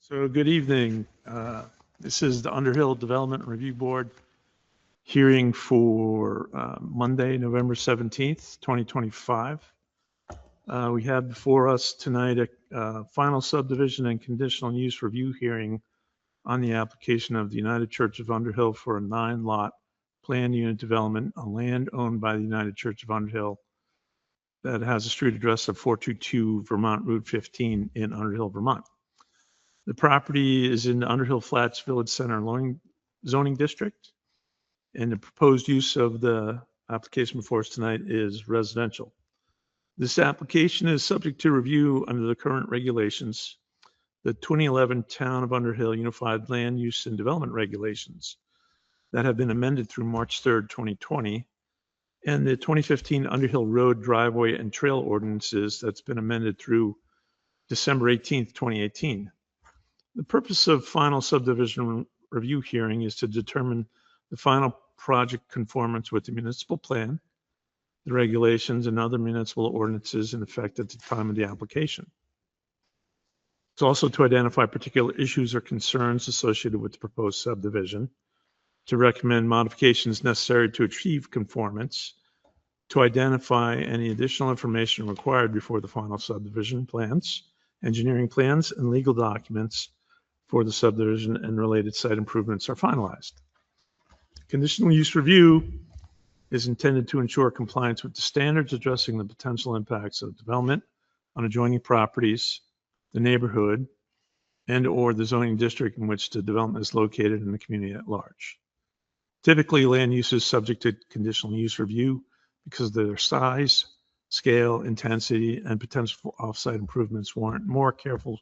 So good evening. This is the Underhill Development Review Board hearing for Monday, November 17th, 2025. We have before us tonight a final subdivision and conditional use review hearing on the application of the United Church of Underhill for a 9-lot planned unit development on land owned by the United Church of Underhill that has a street address of 422 Vermont Route 15 in Underhill, Vermont. The property is in the Underhill Flats Village Center zoning district, and the proposed use of the application before us tonight is residential. This application is subject to review under the current regulations, the 2011 Town of Underhill Unified Land Use and Development Regulations that have been amended through March 3rd, 2020, and the 2015 Underhill Road Driveway and Trail Ordinances that's been amended through December 18th, 2018. The purpose of final subdivision review hearing is to determine the final project conformance with the municipal plan, the regulations, and other municipal ordinances in effect at the time of the application. It's also to identify particular issues or concerns associated with the proposed subdivision, to recommend modifications necessary to achieve conformance, to identify any additional information required before the final subdivision plans, engineering plans, and legal documents for the subdivision and related site improvements are finalized. Conditional use review is intended to ensure compliance with the standards addressing the potential impacts of development on adjoining properties, the neighborhood, and or the zoning district in which the development is located in the community at large. Typically, land use is subject to conditional use review because of their size, scale, intensity, and potential for off-site improvements warrant more careful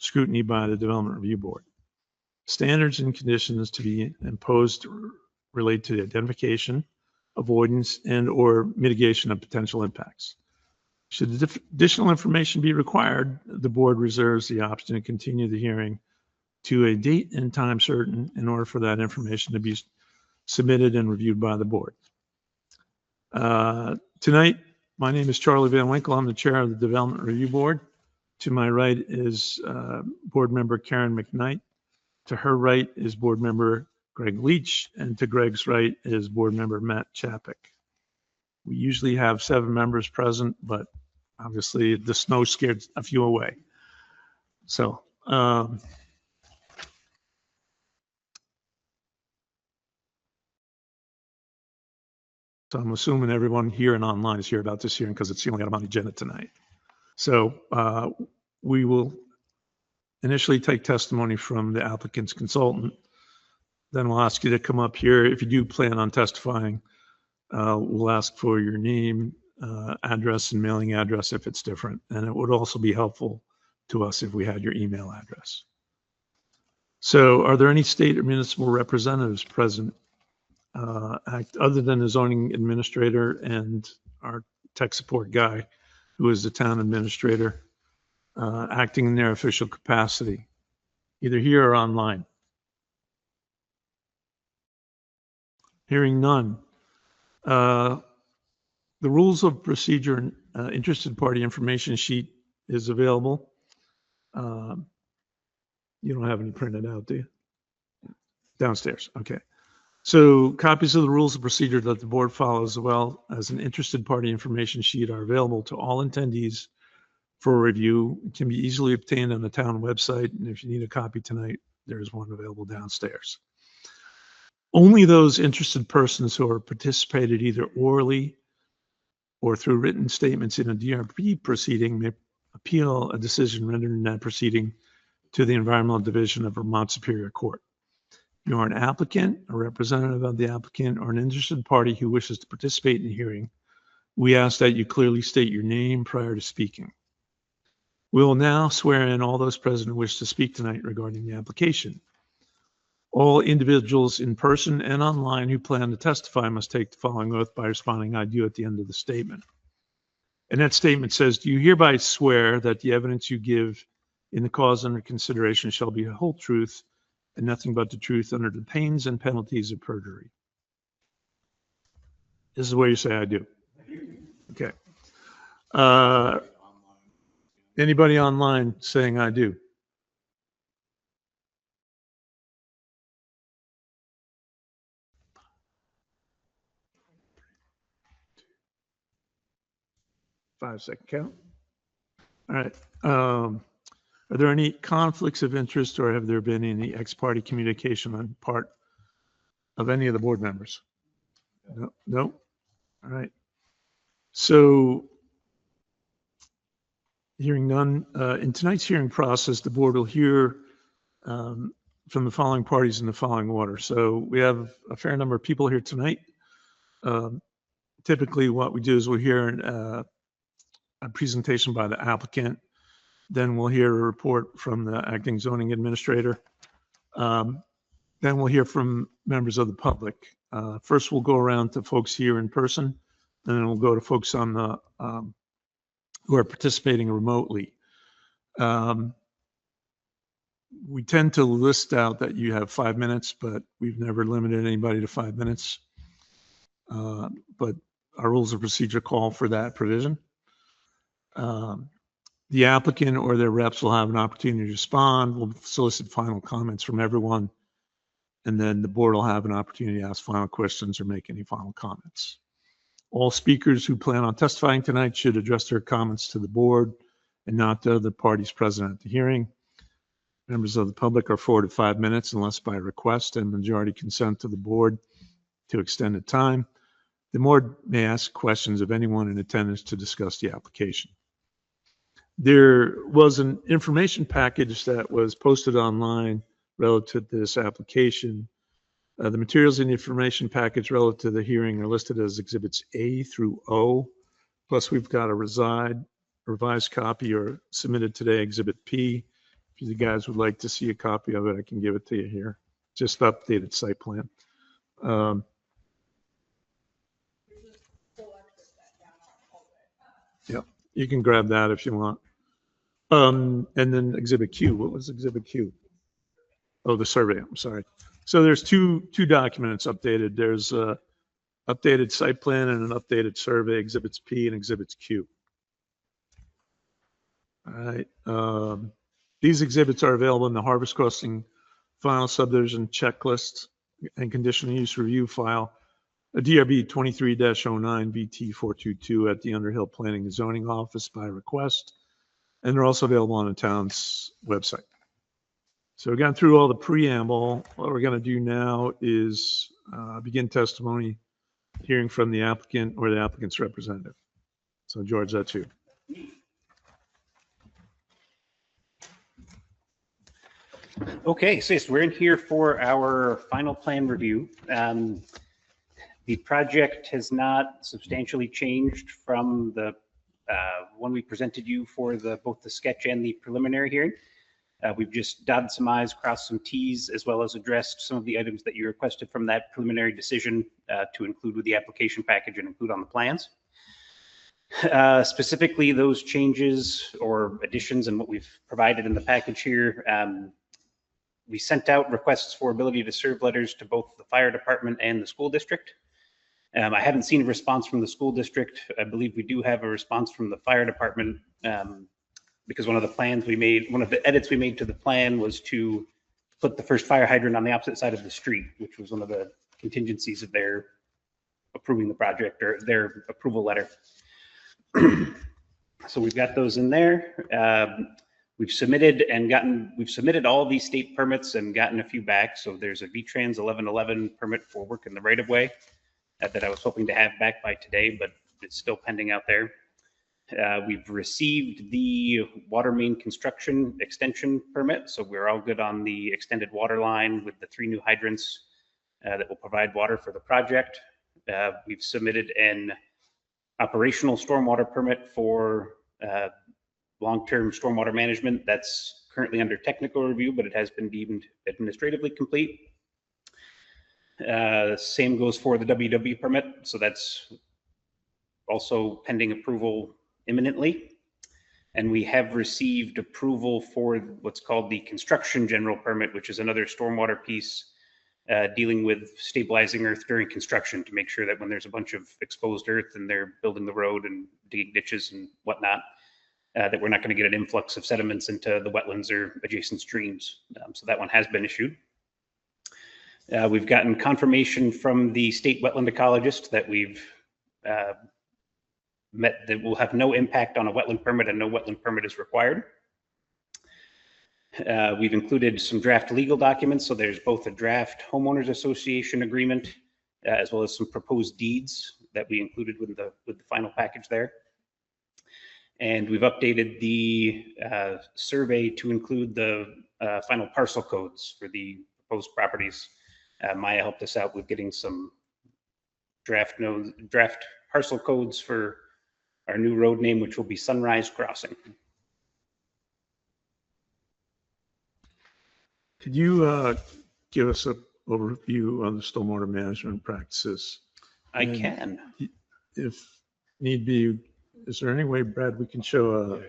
scrutiny by the Development Review Board. Standards and conditions to be imposed relate to the identification, avoidance, and or mitigation of potential impacts. Should additional information be required, the board reserves the option to continue the hearing to a date and time certain in order for that information to be submitted and reviewed by the board. Tonight, my name is Charlie Van Winkle. I'm the chair of the Development Review Board. To my right is board member Karen McKnight. To her right is board member Greg Leach, and to Greg's right is board member Matt Chapik. We usually have 7 members present, but obviously the snow scared a few away. So I'm assuming everyone here and online is here about this hearing because it's the only item on the agenda tonight. So we will initially take testimony from the applicant's consultant. Then we'll ask you to come up here. If you do plan on testifying, we'll ask for your name, address, and mailing address if it's different. And it would also be helpful to us if we had your email address. So are there any state or municipal representatives present other than the zoning administrator and our tech support guy, who is the town administrator, acting in their official capacity, either here or online? Hearing none. The rules of procedure and interested party information sheet is available. You don't have any printed out, do you? Downstairs, okay. So copies of the rules of procedure that the board follows, as well as an interested party information sheet, are available to all attendees for review. It can be easily obtained on the town website, and if you need a copy tonight, there's one available downstairs. Only those interested persons who are participated either orally or through written statements in a DRB proceeding may appeal a decision rendered in that proceeding to the Environmental Division of Vermont Superior Court. If you are an applicant, a representative of the applicant, or an interested party who wishes to participate in the hearing, we ask that you clearly state your name prior to speaking. We will now swear in all those present who wish to speak tonight regarding the application. All individuals in person and online who plan to testify must take the following oath by responding, "I do," at the end of the statement. And that statement says, "Do you hereby swear that the evidence you give in the cause under consideration shall be the whole truth and nothing but the truth under the pains and penalties of perjury?" This is where you say, "I do." Okay. Anybody online saying "I do"? 5-second count. All right. Are there any conflicts of interest, or have there been any ex-parte communication on part of any of the board members? No. No. All right. So, hearing none, in tonight's hearing process, the board will hear from the following parties in the following order. So we have a fair number of people here tonight. Typically, what we do is we'll hear a presentation by the applicant. Then we'll hear a report from the acting zoning administrator. Then we'll hear from members of the public. First, we'll go around to folks here in person, and then we'll go to folks on the who are participating remotely. We tend to list out that you have 5 minutes, but we've never limited anybody to 5 minutes. But our rules of procedure call for that provision. The applicant or their reps will have an opportunity to respond. We'll solicit final comments from everyone, and then the board will have an opportunity to ask final questions or make any final comments. All speakers who plan on testifying tonight should address their comments to the board and not to other parties present at the hearing. Members of the public are afforded 5 minutes unless by request and majority consent to the board to extend the time. The board may ask questions of anyone in attendance to discuss the application. There was an information package that was posted online relative to this application. The materials in the information package relative to the hearing are listed as exhibits A through O. Plus, we've got a revised copy or submitted today, exhibit P. If you guys would like to see a copy of it, I can give it to you here. Just updated site plan. Yeah, you can grab that if you want. And then exhibit Q. What was exhibit Q? Oh, the survey. I'm sorry. So there's two documents updated. There's a updated site plan and an updated survey, exhibits P and exhibits Q. All right. These exhibits are available in the Harvest Crossing final subdivision checklist and conditional use review file, a DRB 23-09 BT 422 at the Underhill Planning and Zoning Office by request. And they're also available on the town's website. So we've gone through all the preamble. What we're going to do now is begin testimony, hearing from the applicant or the applicant's representative. So George, that's you. Okay, so yes, we're in here for our final plan review. The project has not substantially changed from the one we presented you for both the sketch and the preliminary hearing. We've just dotted some I's, crossed some T's, as well as addressed some of the items that you requested from that preliminary decision to include with the application package and include on the plans. Specifically, those changes or additions and what we've provided in the package here, we sent out requests for ability to serve letters to both the fire department and the school district. I haven't seen a response from the school district. I believe we do have a response from the fire department because one of the plans we made, one of the edits we made to the plan was to put the first fire hydrant on the opposite side of the street, which was one of the contingencies of their approving the project or their approval letter. So we've got those in there. We've submitted all these state permits and gotten a few back. So there's a VTrans 1111 permit for work in the right of way that I was hoping to have back by today, but it's still pending out there. We've received the water main construction extension permit. So we're all good on the extended water line with the 3 new hydrants that will provide water for the project. We've submitted an operational stormwater permit for long-term stormwater management. That's currently under technical review, but it has been deemed administratively complete. Same goes for the WW permit. So that's also pending approval imminently. And we have received approval for what's called the construction general permit, which is another stormwater piece dealing with stabilizing earth during construction to make sure that when there's a bunch of exposed earth and they're building the road and digging ditches and whatnot, that we're not going to get an influx of sediments into the wetlands or adjacent streams. So that one has been issued. We've gotten confirmation from the state wetland ecologist that we've met that will have no impact on a wetland permit, and no wetland permit is required. We've included some draft legal documents. So there's both a draft homeowners association agreement as well as some proposed deeds that we included with the final package there. And we've updated the survey to include the final parcel codes for the proposed properties. Maya helped us out with getting some draft parcel codes for our new road name, which will be Sunrise Crossing. Could you give us an overview on the stormwater management practices? I can. If need be, is there any way, Brad, we can show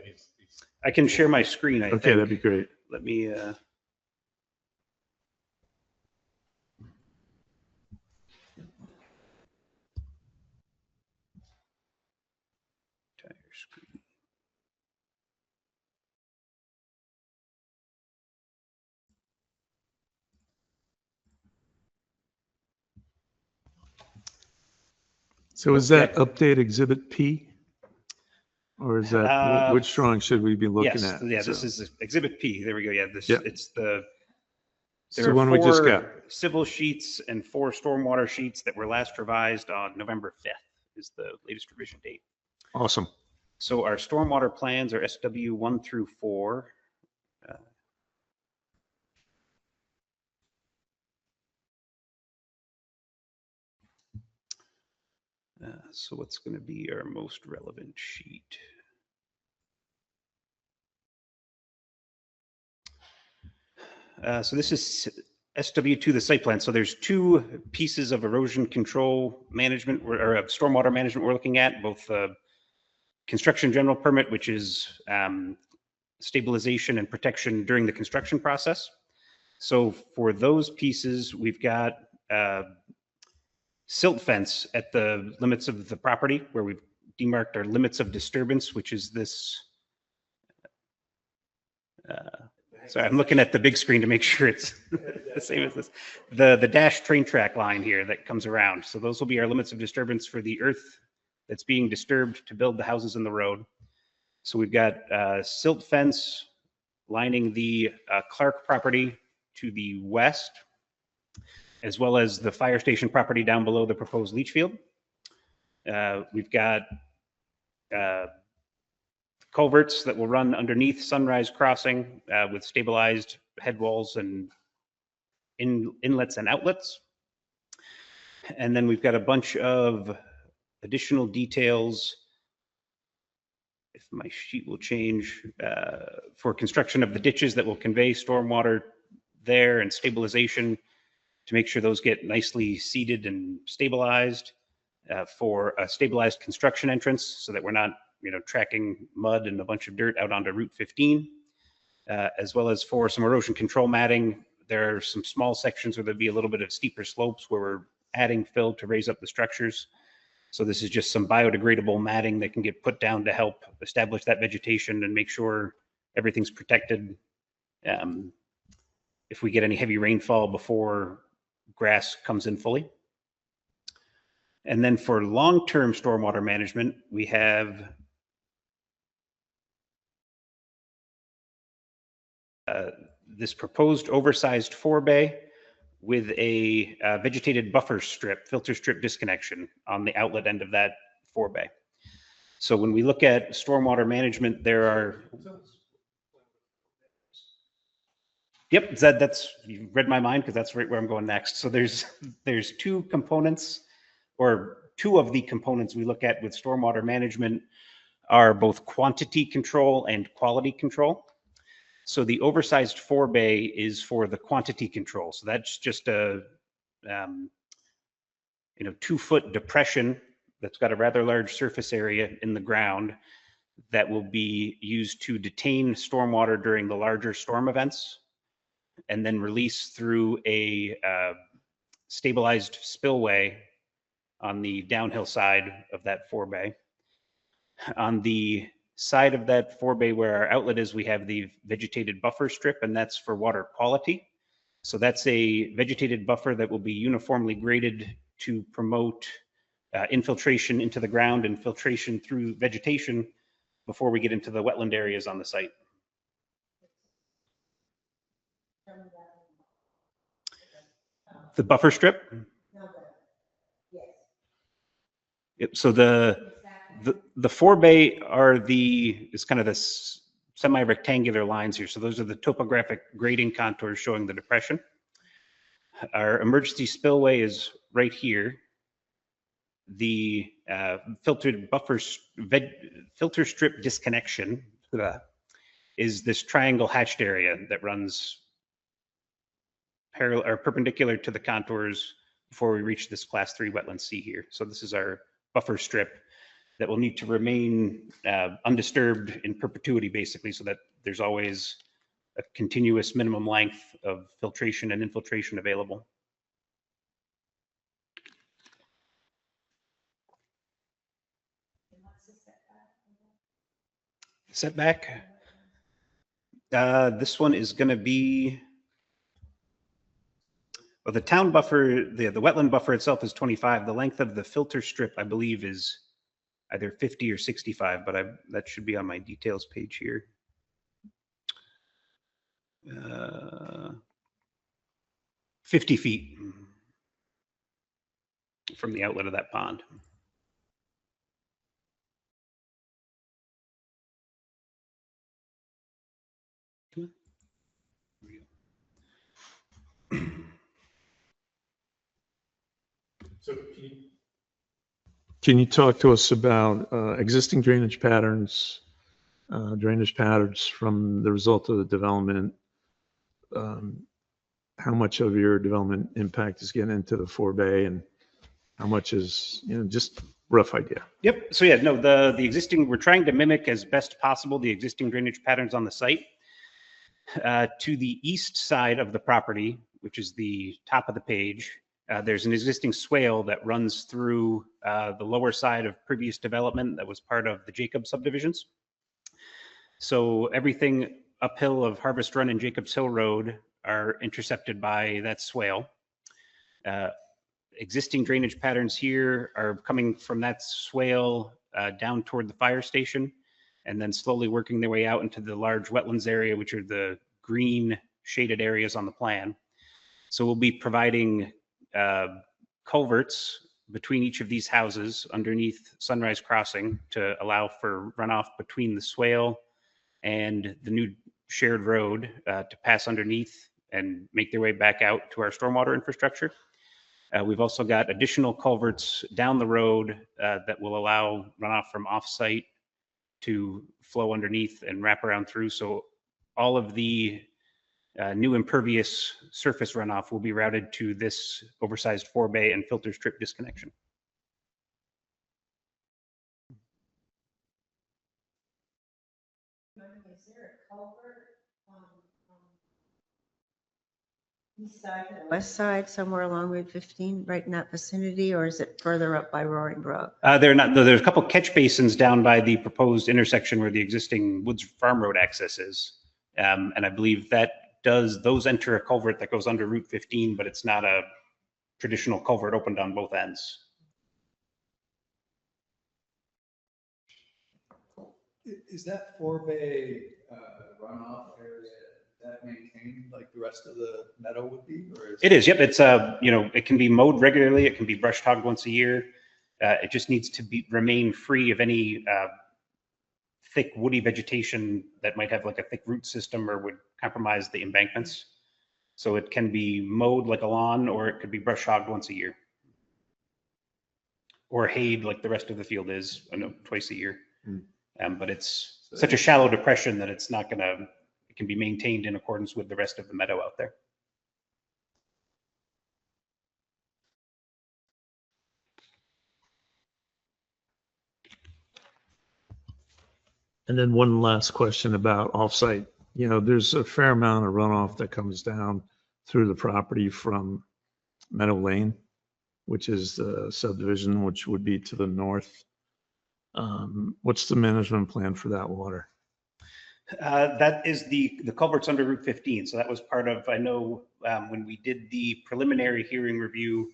I can share my screen, I okay, think. that'd be great. Let me... screen. So is that update Exhibit P? Or is that, which drawing should we be looking Yes, at? yeah, this is Exhibit P. There we go. Yeah, it's the... It's the one we just got. Civil sheets and 4 stormwater sheets that were last revised on November 5th is the latest revision date. Awesome. So our stormwater plans are SW 1 through 4. So what's going to be our most relevant sheet? So this is SW2, the site plan. So there's 2 pieces of erosion control management or stormwater management we're looking at, both construction general permit, which is stabilization and protection during the construction process. So for those pieces, we've got silt fence at the limits of the property where we've demarked our limits of disturbance, which is this. Sorry, I'm looking at the big screen to make sure it's the same as this. The dashed train track line here that comes around. So those will be our limits of disturbance for the earth that's being disturbed to build the houses in the road. So we've got silt fence lining the Clark property to the west, as well as the fire station property down below the proposed leach field. We've got culverts that will run underneath Sunrise Crossing with stabilized head walls and inlets and outlets. And then we've got a bunch of additional details, if my sheet will change, for construction of the ditches that will convey stormwater there and stabilization to make sure those get nicely seeded and stabilized, for a stabilized construction entrance so that we're not tracking mud and a bunch of dirt out onto Route 15, as well as for some erosion control matting. There are some small sections where there'll be a little bit of steeper slopes where we're adding fill to raise up the structures. So this is just some biodegradable matting that can get put down to help establish that vegetation and make sure everything's protected if we get any heavy rainfall before grass comes in fully. And then for long-term stormwater management, we have this proposed oversized 4-bay with a vegetated buffer strip, filter strip disconnection on the outlet end of that 4-bay. So when we look at stormwater management, there are... Yep, that's, you read my mind because that's right where I'm going next. So there's 2 components, or 2 of the components we look at with stormwater management are both quantity control and quality control. So the oversized 4-bay is for the quantity control. So that's just a 2-foot depression that's got a rather large surface area in the ground that will be used to detain stormwater during the larger storm events, and then release through a stabilized spillway on the downhill side of that 4-bay. On the side of that 4-bay where our outlet is, we have the vegetated buffer strip, and that's for water quality. So that's a vegetated buffer that will be uniformly graded to promote infiltration into the ground and filtration through vegetation before we get into the wetland areas on the site. The buffer strip? Yep, so the forebay is kind of this semi-rectangular lines here. So those are the topographic grading contours showing the depression. Our emergency spillway is right here. The filter strip disconnection is this triangle hatched area that runs parallel or perpendicular to the contours before we reach this class 3 wetland C here. So this is our buffer strip that will need to remain undisturbed in perpetuity, basically, so that there's always a continuous minimum length of filtration and infiltration available. Setback. This one is going to be, well, the town buffer, the wetland buffer itself is 25. The length of the filter strip, I believe, is either 50 or 65, but that should be on my details page here. 50 feet from the outlet of that pond. Come on. So can you talk to us about existing drainage patterns from the result of the development? How much of your development impact is getting into the forebay, and how much is, just rough idea? Yep. So yeah, no, the existing, we're trying to mimic as best possible the existing drainage patterns on the site. To the east side of the property, which is the top of the page, there's an existing swale that runs through the lower side of previous development that was part of the Jacob subdivisions. So everything uphill of Harvest Run and Jacobs Hill Road are intercepted by that swale. Existing drainage patterns here are coming from that swale down toward the fire station, and then slowly working their way out into the large wetlands area, which are the green shaded areas on the plan. So we'll be providing culverts between each of these houses underneath Sunrise Crossing to allow for runoff between the swale and the new shared road to pass underneath and make their way back out to our stormwater infrastructure. We've also got additional culverts down the road that will allow runoff from off-site to flow underneath and wrap around through. So all of the new impervious surface runoff will be routed to this oversized forebay and filter strip disconnection. Is there a culvert east side to the west side, somewhere along Route 15, right in that vicinity, or is it further up by Roaring Brook? They're not. There's a couple catch basins down by the proposed intersection where the existing Woods Farm Road access is, and I believe those enter a culvert that goes under Route 15, but it's not a traditional culvert opened on both ends. Is that forebay runoff area that maintained like the rest of the meadow would be? Or It is. Yep. It's it can be mowed regularly. It can be brush hogged once a year. It just needs to remain free of any thick woody vegetation that might have like a thick root system or would compromise the embankments. So it can be mowed like a lawn, or it could be brush hogged once a year, or hayed like the rest of the field is, twice a year. But it's such a shallow depression that it's not it can be maintained in accordance with the rest of the meadow out there. And then one last question about offsite. There's a fair amount of runoff that comes down through the property from Meadow Lane, which is the subdivision, which would be to the north. What's the management plan for that water? That is the culverts under Route 15. So that was part of, I know when we did the preliminary hearing review,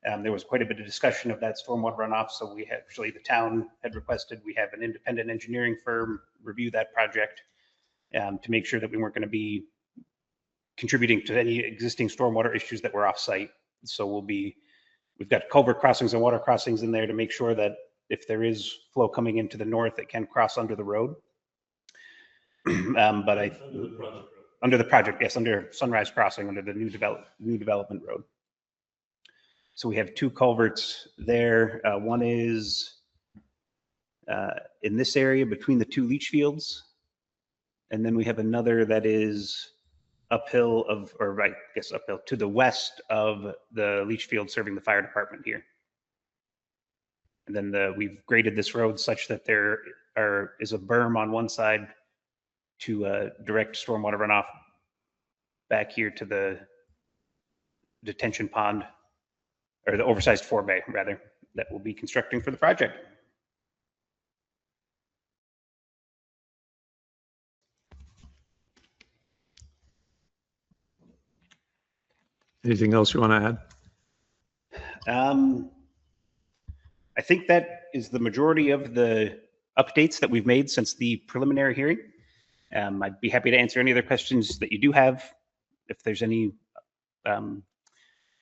There was quite a bit of discussion of that stormwater runoff, so we had, actually, the town had requested we have an independent engineering firm review that project to make sure that we weren't going to be contributing to any existing stormwater issues that were off-site. So we've got culvert crossings and water crossings in there to make sure that if there is flow coming into the north, it can cross under the road. Under the project, yes, under Sunrise Crossing, under the new development road. So we have 2 culverts there. One is in this area between the 2 leach fields. And then we have another that is uphill to the west of the leach field serving the fire department here. And then we've graded this road such that there is a berm on one side to direct stormwater runoff back here to the detention pond, or the oversized forebay, rather, that we'll be constructing for the project. Anything else you want to add? I think that is the majority of the updates that we've made since the preliminary hearing. I'd be happy to answer any other questions that you do have. If there's any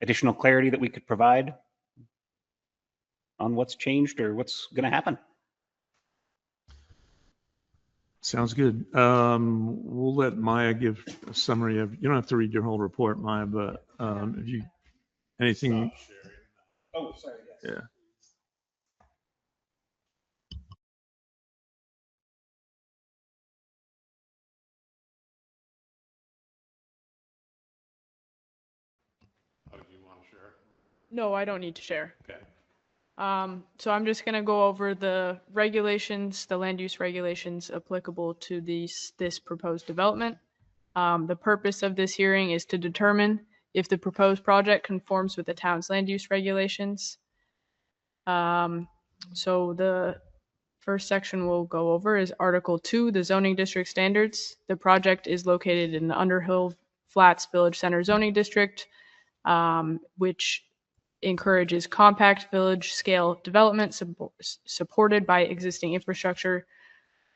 additional clarity that we could provide on what's changed or what's going to happen. Sounds good. We'll let Maya give a summary of, you don't have to read your whole report, Maya, but if you, anything. Oh, sorry. Yes. Yeah. No, I don't need to share. Okay. So I'm just going to go over the regulations, the land use regulations applicable to this proposed development. The purpose of this hearing is to determine if the proposed project conforms with the town's land use regulations. So the first section we'll go over is Article 2, the zoning district standards. The project is located in the Underhill Flats Village Center zoning district, which encourages compact village scale development supported by existing infrastructure.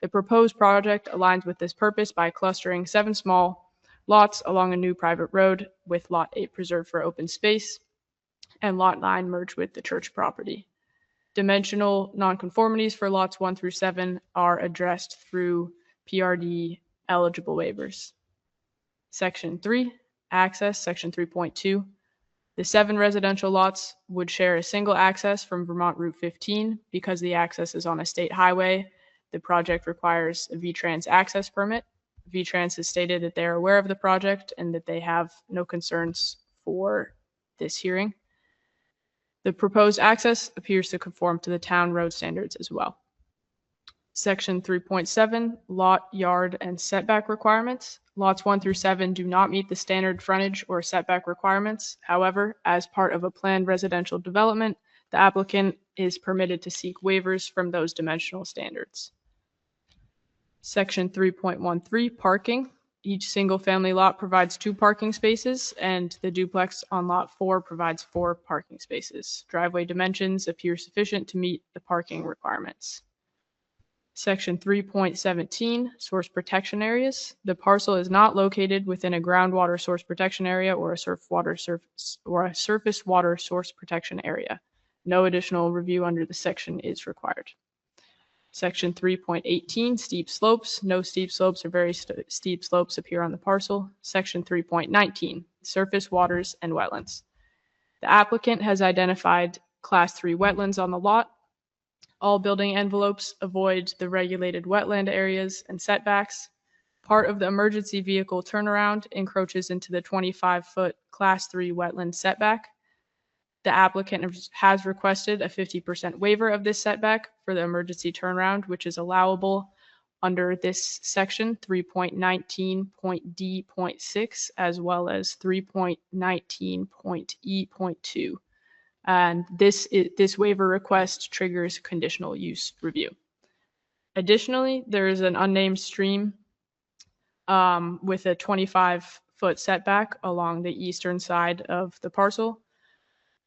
The proposed project aligns with this purpose by clustering 7 small lots along a new private road, with Lot 8 preserved for open space and Lot 9 merged with the church property. Dimensional nonconformities for lots 1 through 7 are addressed through PRD eligible waivers. Section 3, access, section 3.2. The 7 residential lots would share a single access from Vermont Route 15. Because the access is on a state highway, the project requires a VTrans access permit. VTrans has stated that they're aware of the project and that they have no concerns for this hearing. The proposed access appears to conform to the town road standards as well. Section 3.7, lot, yard, and setback requirements. Lots 1 through 7 do not meet the standard frontage or setback requirements. However, as part of a planned residential development, the applicant is permitted to seek waivers from those dimensional standards. Section 3.13, parking. Each single-family lot provides 2 parking spaces, and the duplex on Lot 4 provides 4 parking spaces. Driveway dimensions appear sufficient to meet the parking requirements. Section 3.17, source protection areas. The parcel is not located within a groundwater source protection area or a surface water source protection area. No additional review under the section is required. Section 3.18, steep slopes. No steep slopes or very steep slopes appear on the parcel. Section 3.19, surface waters and wetlands. The applicant has identified Class 3 wetlands on the lot. All building envelopes avoid the regulated wetland areas and setbacks. Part of the emergency vehicle turnaround encroaches into the 25-foot Class 3 wetland setback. The applicant has requested a 50% waiver of this setback for the emergency turnaround, which is allowable under this section 3.19.d.6 as well as 3.19.e.2. And this waiver request triggers conditional use review. Additionally, there is an unnamed stream with a 25-foot setback along the eastern side of the parcel.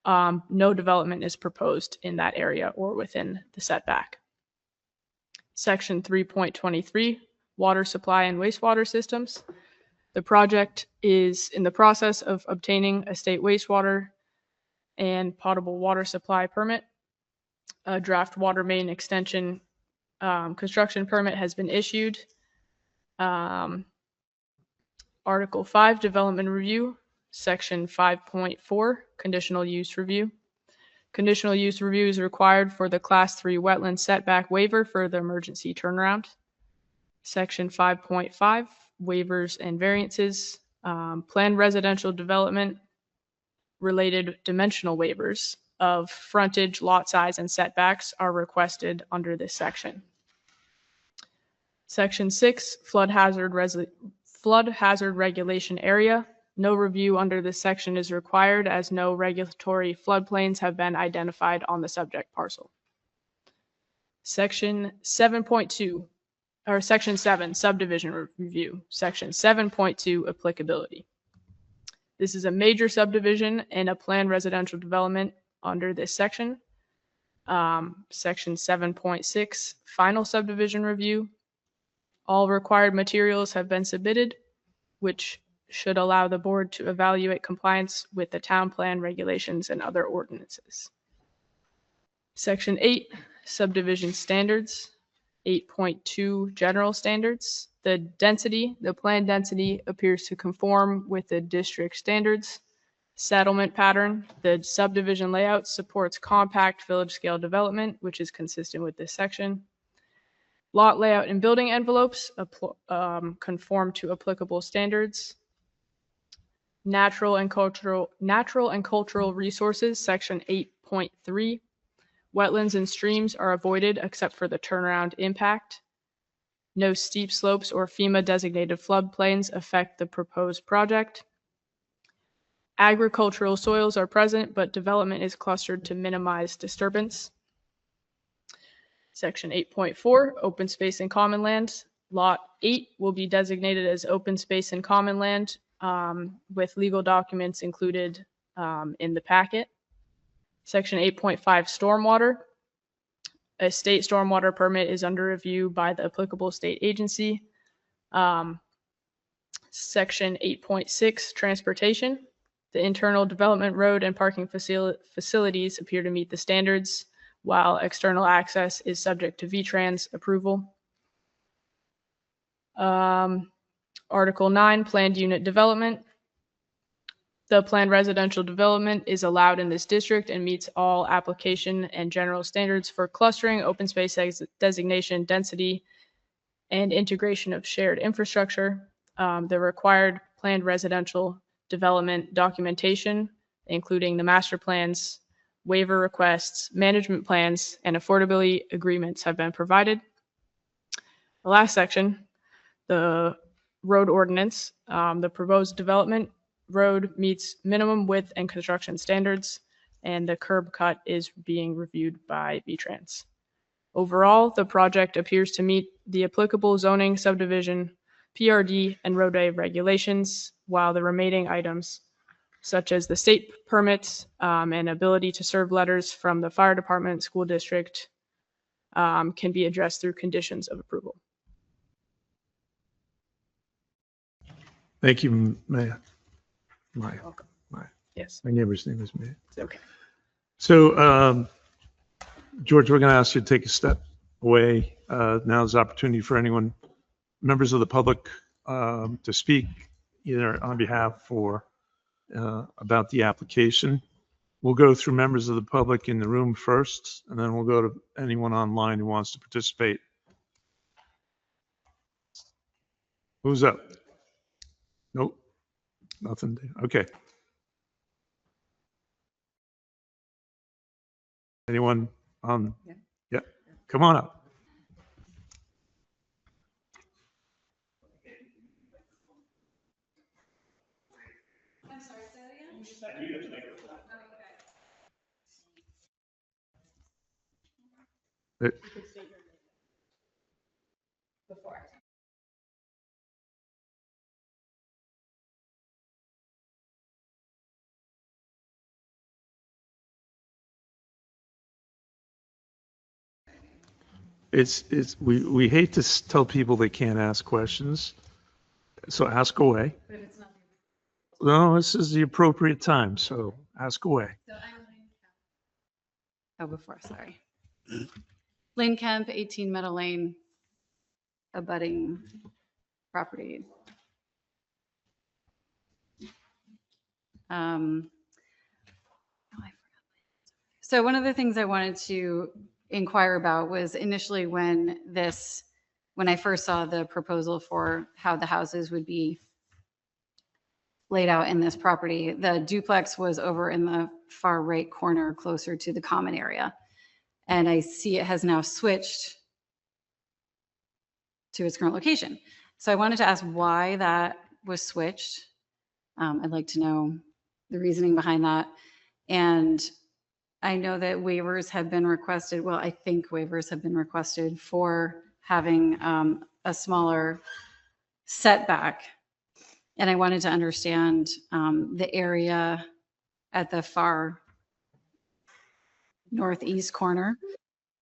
no development is proposed in that area or within the setback. Section 3.23, water supply and wastewater systems. The project is in the process of obtaining a state wastewater and potable water supply permit. A draft water main extension construction permit has been issued. Article 5, development review. Section 5.4, conditional use review. Conditional use review is required for the Class 3 wetland setback waiver for the emergency turnaround. Section 5.5, waivers and variances. Planned residential development related dimensional waivers of frontage, lot size, and setbacks are requested under this section. Section 6, flood hazard regulation area. No review under this section is required as no regulatory floodplains have been identified on the subject parcel. Section 7.2, or Section 7, subdivision review. Section 7.2, applicability. This is a major subdivision and a planned residential development under this section. Section 7.6, final subdivision review. All required materials have been submitted, which should allow the board to evaluate compliance with the town plan regulations and other ordinances. Section 8, subdivision standards. 8.2, general standards. The planned density appears to conform with the district standards. Settlement pattern. The subdivision layout supports compact village scale development, which is consistent with this section. Lot layout and building envelopes conform to applicable standards. Natural and cultural resources, section 8.3. Wetlands and streams are avoided except for the turnaround impact. No steep slopes or FEMA designated floodplains affect the proposed project. Agricultural soils are present, but development is clustered to minimize disturbance. Section 8.4, open space and common land. Lot 8 will be designated as open space and common land with legal documents included in the packet. Section 8.5, stormwater. A state stormwater permit is under review by the applicable state agency. Section 8.6, transportation. The internal development road and parking facilities appear to meet the standards, while external access is subject to VTrans approval. Article 9, planned unit development. The planned residential development is allowed in this district and meets all application and general standards for clustering, open space designation, density, and integration of shared infrastructure. The required planned residential development documentation, including the master plans, waiver requests, management plans, and affordability agreements have been provided. The last section, the road ordinance. The proposed development road meets minimum width and construction standards, and the curb cut is being reviewed by VTrans. Overall, the project appears to meet the applicable zoning, subdivision, PRD, and roadway regulations, while the remaining items, such as the state permits and ability to serve letters from the fire department, school district, can be addressed through conditions of approval. Thank you, Maya. Welcome. My Yes, neighbor's name is Maya. it's okay. So, George, we're going to ask you to take a step away. Now is the opportunity for anyone, members of the public, to speak either on behalf or about the application. We'll go through members of the public in the room first, and then we'll go to anyone online who wants to participate. Who's up? Nope. Nothing. Okay. Anyone on? Yeah. Come on up. I'm sorry, say that again? Before. we hate to tell people they can't ask questions, so ask away. But it's not. No, this is the appropriate time, so ask away. So I'm sorry. Lane Kemp, 18 Meadow Lane, abutting property. So one of the things I wanted to inquire about was initially when I first saw the proposal for how the houses would be laid out in this property, the duplex was over in the far right corner, closer to the common area. And I see it has now switched to its current location. So I wanted to ask why that was switched. I'd like to know the reasoning behind that. And I know that waivers have been requested. Well, I think waivers have been requested for having a smaller setback. And I wanted to understand the area at the far northeast corner.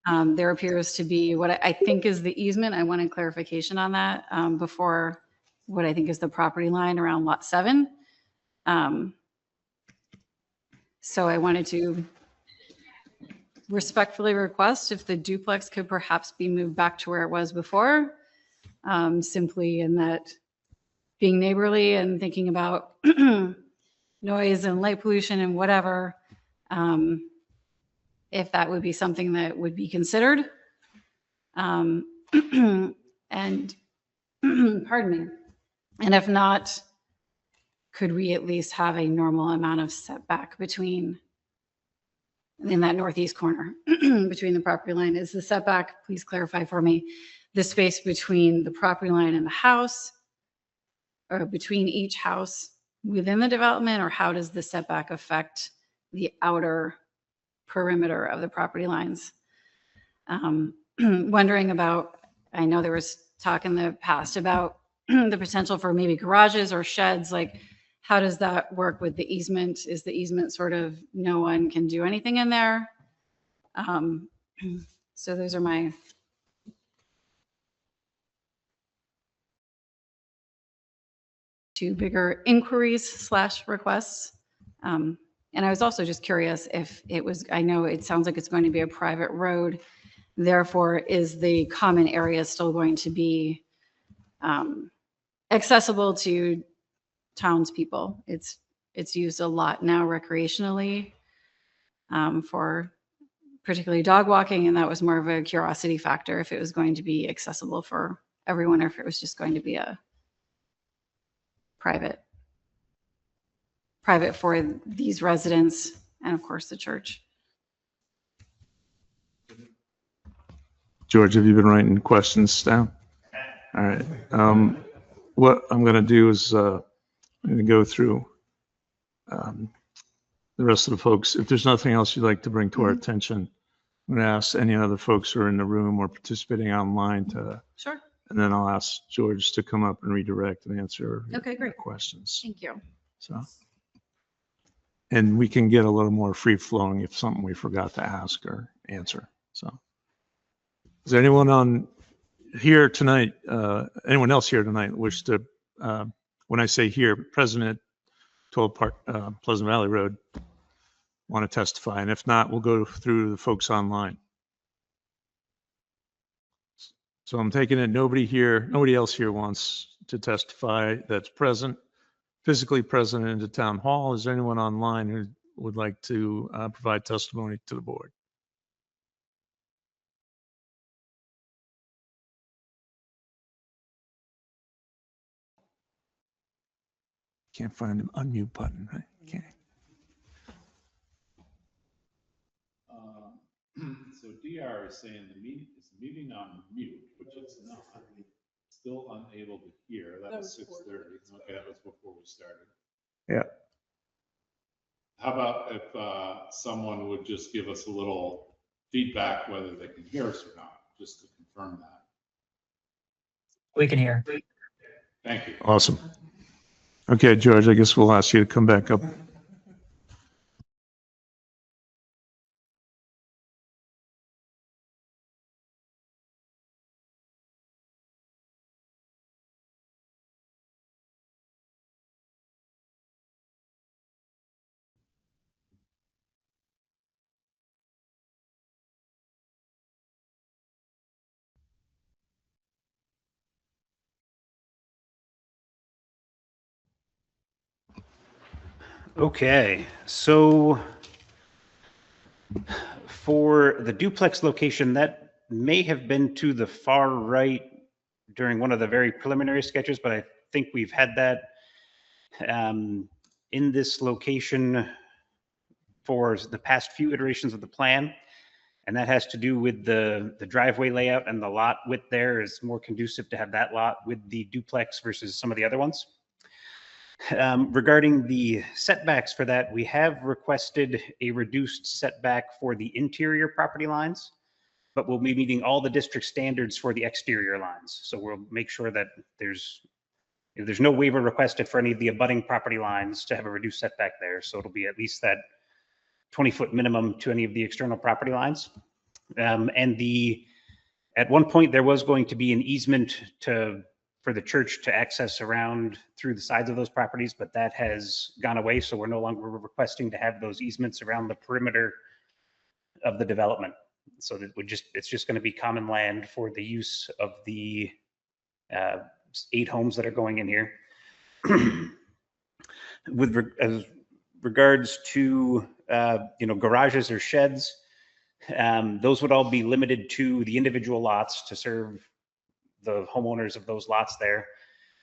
There appears to be what I think is the easement. I wanted clarification on that before what I think is the property line around lot 7. So I wanted to respectfully request if the duplex could perhaps be moved back to where it was before, simply in that being neighborly and thinking about noise and light pollution and whatever, if that would be something that would be considered. And pardon me. And if not, could we at least have a normal amount of setback between, in that northeast corner, between the property line? Is the setback, please clarify for me, the space between the property line and the house, or between each house within the development, or how does the setback affect the outer perimeter of the property lines? Wondering about, I know there was talk in the past about the potential for maybe garages or sheds. Like, how does that work with the easement? Is the easement sort of no one can do anything in there? So those are my two bigger inquiries / requests. And I was also just curious if it was, I know it sounds like it's going to be a private road. Therefore, is the common area still going to be accessible to townspeople? It's used a lot now recreationally for particularly dog walking, and that was more of a curiosity factor if it was going to be accessible for everyone or if it was just going to be a private for these residents and of course the church. George, have you been writing questions down? All right. What I'm going to do is I'm going to go through the rest of the folks. If there's nothing else you'd like to bring to our attention, I'm going to ask any other folks who are in the room or participating online to, Sure. and then I'll ask George to come up and redirect and answer Okay, great. questions. Thank you. So, and we can get a little more free flowing if something we forgot to ask or answer. So, is there anyone on here tonight, anyone else here tonight wish to, when I say here, President 12 Park, Pleasant Valley Road, want to testify? And if not, we'll go through the folks online. So I'm taking it nobody else here wants to testify that's present, physically present in the town hall. Is there anyone online who would like to provide testimony to the board? Can't find the unmute button, right? Okay. So DR is saying the meeting on mute, which it's not. Still unable to hear. That was 6:30. Okay, that was before we started. Yeah. How about if someone would just give us a little feedback whether they can hear us or not, just to confirm that. We can hear. Thank you. Awesome. Okay, George, I guess we'll ask you to come back up. Okay, so for the duplex location, that may have been to the far right during one of the very preliminary sketches, but I think we've had that in this location for the past few iterations of the plan. And that has to do with the driveway layout, and the lot width there is more conducive to have that lot with the duplex versus some of the other ones. Regarding the setbacks for that, we have requested a reduced setback for the interior property lines, but we'll be meeting all the district standards for the exterior lines. So we'll make sure that there's no waiver requested for any of the abutting property lines to have a reduced setback there. So it'll be at least that 20-foot minimum to any of the external property lines. At one point there was going to be an easement for the church to access around through the sides of those properties, but that has gone away. So we're no longer requesting to have those easements around the perimeter of the development. So that it's just going to be common land for the use of the 8 homes that are going in here. As regards to garages or sheds, those would all be limited to the individual lots to serve the homeowners of those lots there.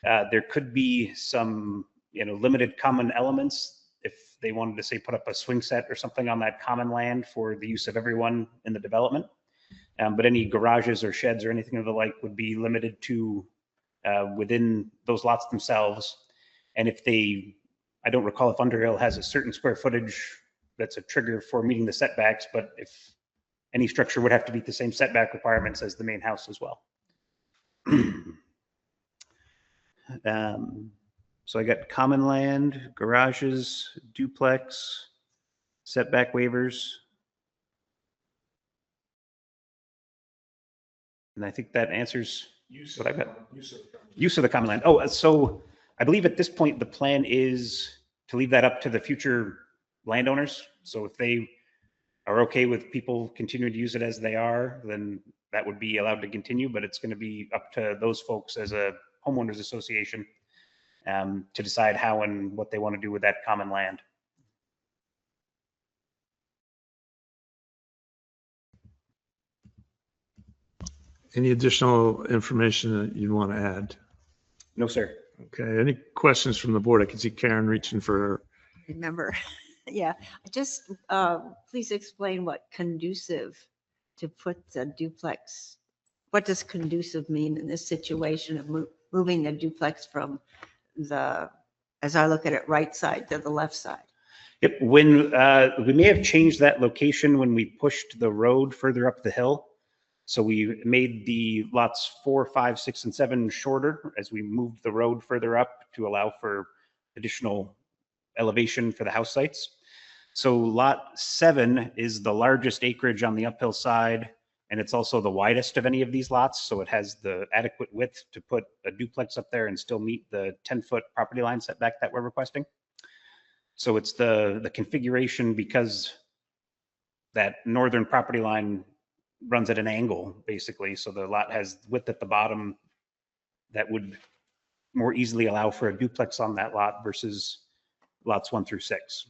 There could be some limited common elements if they wanted to say put up a swing set or something on that common land for the use of everyone in the development. But any garages or sheds or anything of the like would be limited to within those lots themselves. And I don't recall if Underhill has a certain square footage that's a trigger for meeting the setbacks, but if any structure would have to meet the same setback requirements as the main house as well. So I got common land, garages, duplex, setback waivers. And I think that answers what I've got. Use of the common land. Oh, so I believe at this point, the plan is to leave that up to the future landowners. So if they are okay with people continuing to use it as they are, then that would be allowed to continue, but it's going to be up to those folks as a homeowners association to decide how and what they want to do with that common land. Any additional information that you'd want to add? No, sir. Okay, any questions from the board? I can see Karen reaching for. Remember, yeah, just please explain what conducive to put the duplex. What does conducive mean in this situation of moving the duplex from as I look at it, right side to the left side? Yep. When we may have changed that location when we pushed the road further up the hill. So we made the lots 4, 5, 6, and 7 shorter as we moved the road further up to allow for additional elevation for the house sites. So lot 7 is the largest acreage on the uphill side, and it's also the widest of any of these lots. So it has the adequate width to put a duplex up there and still meet the 10-foot property line setback that we're requesting. So it's the configuration, because that northern property line runs at an angle, basically. So the lot has width at the bottom that would more easily allow for a duplex on that lot versus lots 1 through 6.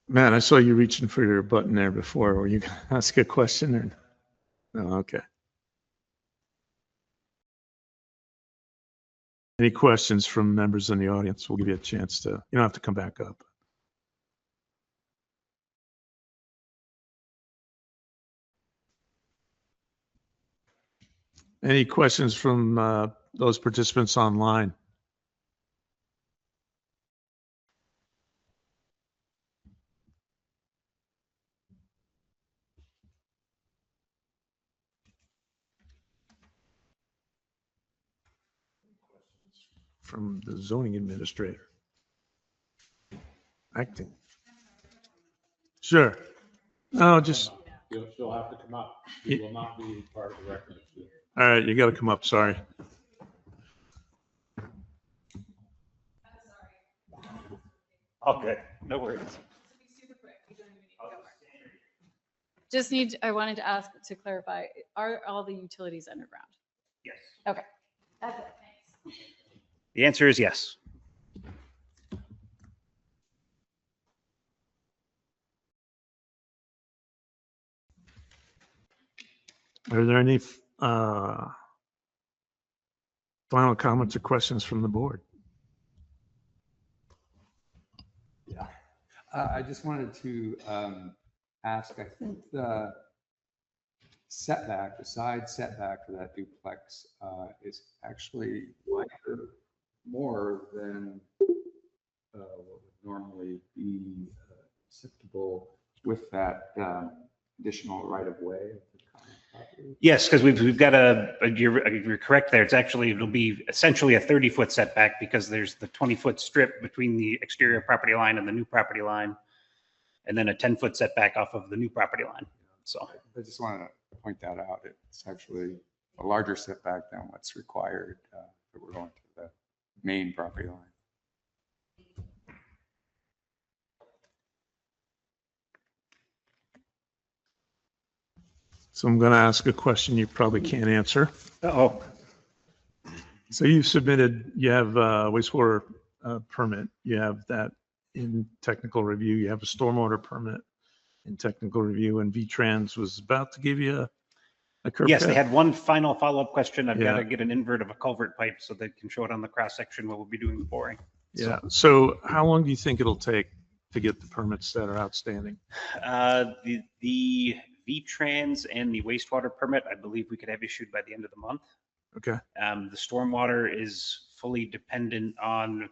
Matt, I saw you reaching for your button there before. Were you going to ask a question or? No, okay. Any questions from members in the audience? We'll give you a chance to, you don't have to come back up. Any questions from those participants online? From the zoning administrator. Acting. Sure. No, just, She'll have to come up. She will not be part of the record. all right, you got to come up, sorry. All good. No worries. I wanted to ask to clarify, are all the utilities underground? Yes. Okay. That's it, thanks. The answer is yes. Are there any final comments or questions from the board? Yeah. I just wanted to ask, I think the setback, the side setback for that duplex is actually wider, more than what would normally be acceptable with that additional right of way of the common property. Yes, because we've got you're correct there. It'll be essentially a 30-foot setback because there's the 20-foot strip between the exterior property line and the new property line, and then a 10-foot setback off of the new property line. So I just wanted to point that out. It's actually a larger setback than what's required if we're going to the main property line. So I'm going to ask a question you probably can't answer. oh So you have a wastewater permit. You have that in technical review. You have a stormwater permit in technical review, and V-Trans was about to give you a curb yes, cut. they had one final follow-up question. I've got Yeah. to get an invert of a culvert pipe so they can show it on the cross section where we'll be doing the boring. Yeah. So how long do you think it'll take to get the permits that are outstanding? The V-Trans and the wastewater permit, I believe we could have issued by the end of the month. Okay. The stormwater is fully dependent on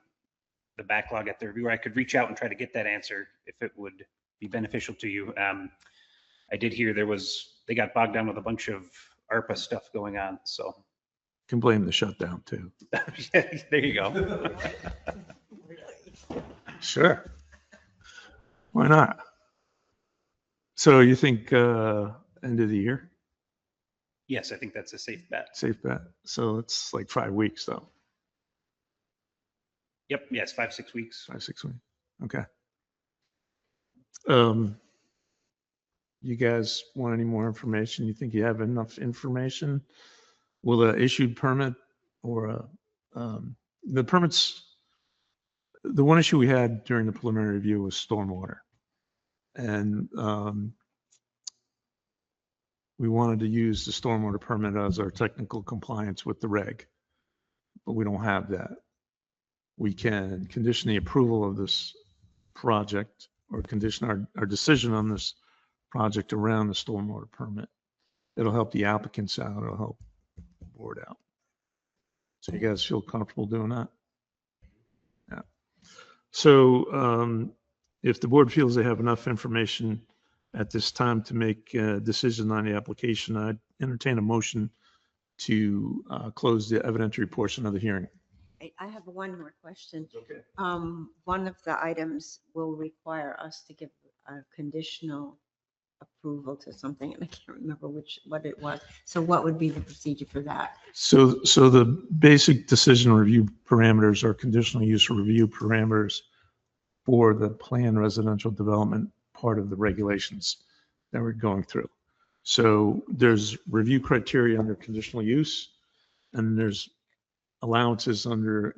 the backlog at the reviewer. I could reach out and try to get that answer if it would be beneficial to you. I did hear they got bogged down with a bunch of ARPA stuff going on. So Can blame the shutdown too. there you go. Sure. Why not? So you think end of the year? Yes, I think that's a safe bet. Safe bet. So it's like 5 weeks though. Yep. Yes. 5-6 weeks. 5-6 weeks. Okay. You guys want any more information? You think you have enough information? Will the issued permit or the permits, the one issue we had during the preliminary review was stormwater. And we wanted to use the stormwater permit as our technical compliance with the reg, but we don't have that. We can condition the approval of this project or condition our decision on this project around the stormwater permit. It'll help the applicants out. It'll help the board out. So you guys feel comfortable doing that? Yeah. So if the board feels they have enough information at this time to make a decision on the application, I'd entertain a motion to close the evidentiary portion of the hearing. I have one more question. Okay. One of the items will require us to give a conditional approval to something, and I can't remember what it was. So what would be the procedure for that? So the basic decision review parameters are conditional use review parameters for the planned residential development part of the regulations that we're going through. So there's review criteria under conditional use, and there's allowances under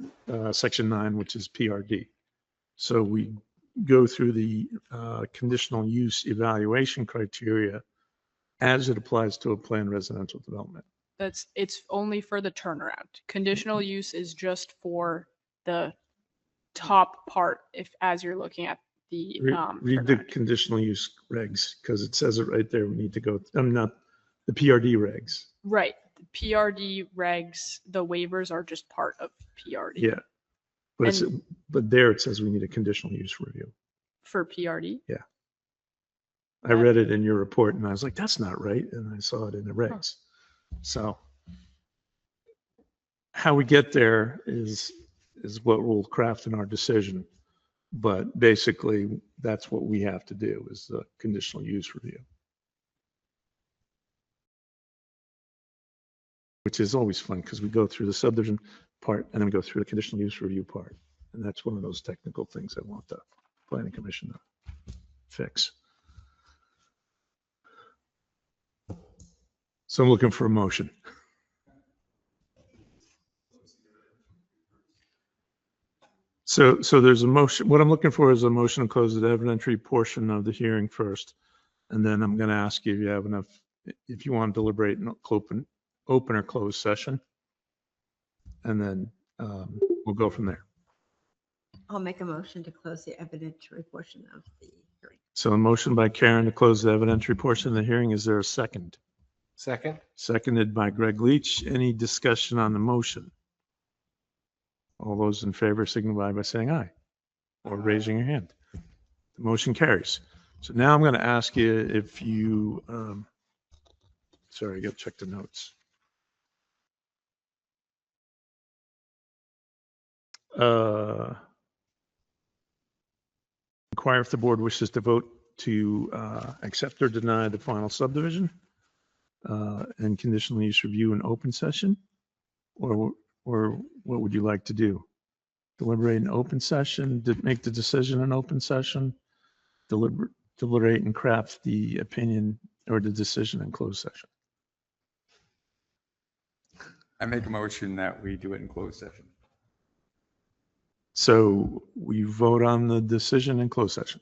section 9, which is PRD. So we go through the conditional use evaluation criteria as it applies to a planned residential development. It's only for the turnaround. Conditional use is just for the top part as you're looking at the Read the turnaround. conditional use regs, because it says it right there. We need to go, I'm not, the PRD regs. Right. The PRD regs, the waivers are just part of PRD. Yeah. But but there it says we need a conditional use review. For PRD? Yeah. I read it in your report and I was like, that's not right. And I saw it in the regs. So how we get there is what we'll craft in our decision. But basically, that's what we have to do is the conditional use review. Which is always fun because we go through the subdivision part and then we go through the conditional use review part. And that's one of those technical things I want to planning commission to fix. So I'm looking for a motion. So there's a motion. What I'm looking for is a motion to close the evidentiary portion of the hearing first. And then I'm going to ask you if you have enough, if you want to deliberate in open or closed session. And then we'll go from there. I'll make a motion to close the evidentiary portion of the hearing. So a motion by Karen to close the evidentiary portion of the hearing. Is there a second? Second? Seconded by Greg Leach. Any discussion on the motion? All those in favor signify by saying aye or raising your hand. The motion carries. So now I'm going to ask you if you, sorry, I got to check the notes. Inquire if the board wishes to vote to accept or deny the final subdivision and conditional use review in open session, or what would you like to do? Deliberate in open session, make the decision in open session, deliberate and craft the opinion or the decision in closed session. I make a motion that we do it in closed session. So we vote on the decision in closed session.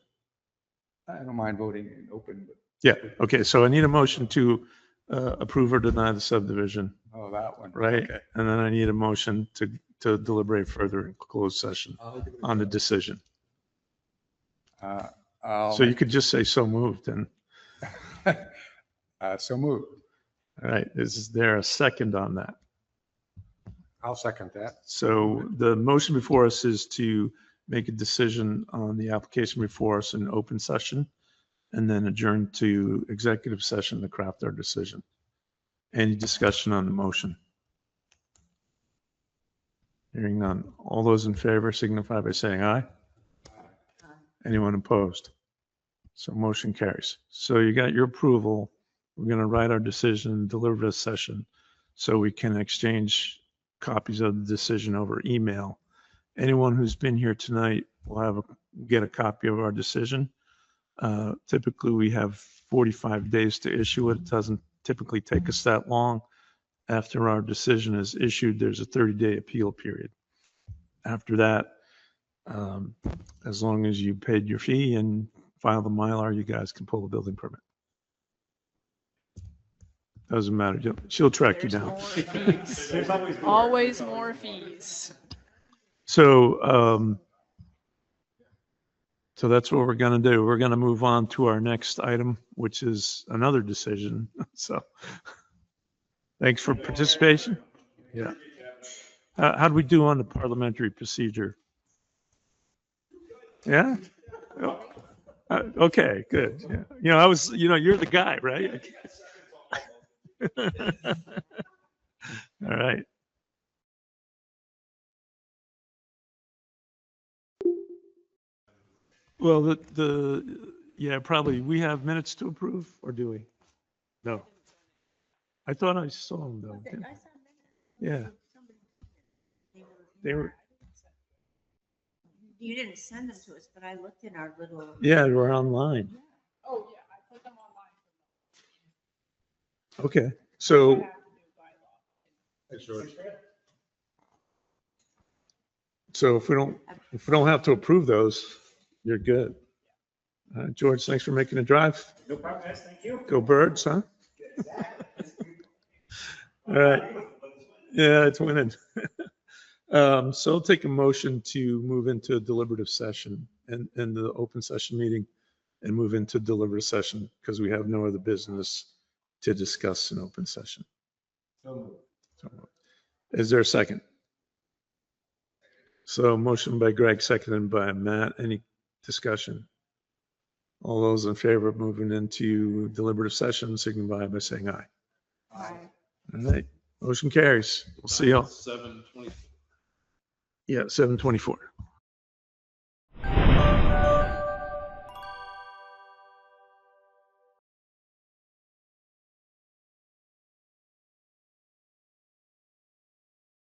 I don't mind voting in open, but Yeah. Okay. So I need a motion to approve or deny the subdivision, oh, that one. right? Okay. And then I need a motion to deliberate further in closed session on the decision. So you could just say so moved and, So moved. all right, is there a second on that? I'll second that. So the motion before us is to make a decision on the application before us in open session and then adjourn to executive session to craft our decision. Any discussion on the motion? Hearing none. All those in favor signify by saying aye. Anyone opposed? So motion carries. So you got your approval. We're going to write our decision, deliver this session so we can exchange copies of the decision over email. Anyone who's been here tonight will get a copy of our decision. Typically, we have 45 days to issue it. It doesn't typically take us that long. After our decision is issued, there's a 30-day appeal period. After that, as long as you paid your fee and file the Mylar, you guys can pull the building permit. Doesn't matter. She'll track you down. Always more fees. So, so that's what we're going to do. We're going to move on to our next item, which is another decision. So thanks for participation. Yeah. How'd we do on the parliamentary procedure? Yeah. Okay, good. Yeah. You're the guy, right? All right. Well, yeah, probably. We have minutes to approve, or do we? No. I thought I saw them though. Yeah. They were. You didn't send them to us, but I looked in our little. Yeah, they were online. Oh, yeah, I put them online. Okay, so. So if we don't have to approve those, you're good. George, thanks for making the drive. No problem, guys. Thank you. Go Birds, huh? All right. Yeah, it's winning. So I'll take a motion to move into a deliberative session and the open session meeting and move into deliberative session because we have no other business to discuss in open session. Is there a second? So motion by Greg, seconded by Matt. Any discussion? All those in favor of moving into deliberative session signify by saying aye. Aye. All right, motion carries. We'll see y'all. 7:20. Yeah, 7:24.